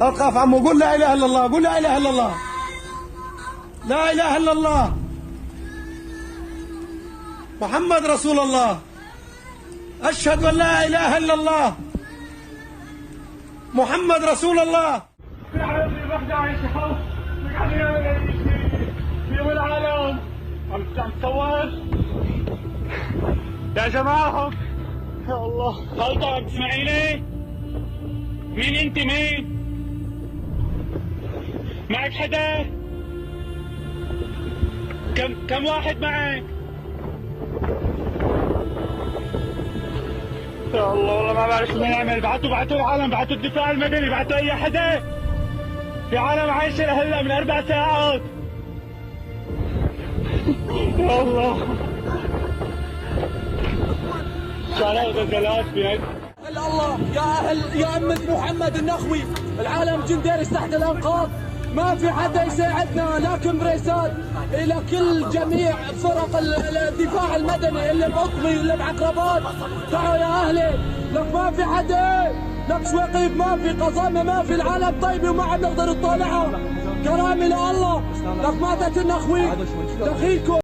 لا تخاف عمو، قول لا اله الا الله، قول لا اله الا الله، لا اله الا الله، محمد رسول الله، اشهد ان لا اله الا الله، محمد رسول الله. في عالم الوحدة عايشة خوف، في يوم العالم عم تصور يا جماعة. يا الله خلطة، عم تسمعيني؟ مين انت؟ مين معك؟ حدا؟ كم واحد معك؟ يا الله والله ما بعرف شو نعمل. بعتوا العالم، بعتوا الدفاع المدني، بعتوا اي حدا. في عالم عايشة لهلا من 4 ساعات. يا الله شارع غزلات بيد الله. يا أهل يا أمة محمد النخوي، العالم جنديرس تحت الأنقاض، ما في حدا يساعدنا، لا كمبريسات، إلى كل جميع فرق الدفاع المدني اللي بأطمي اللي بعقربات، تعالوا يا أهلي، لك ما في حدا، لك شويقيف ما في، قصامة ما في، العالم طيبة وما عم نقدر نطالعها، كرامة لله، لك ماتت النخوي، دخيلكم.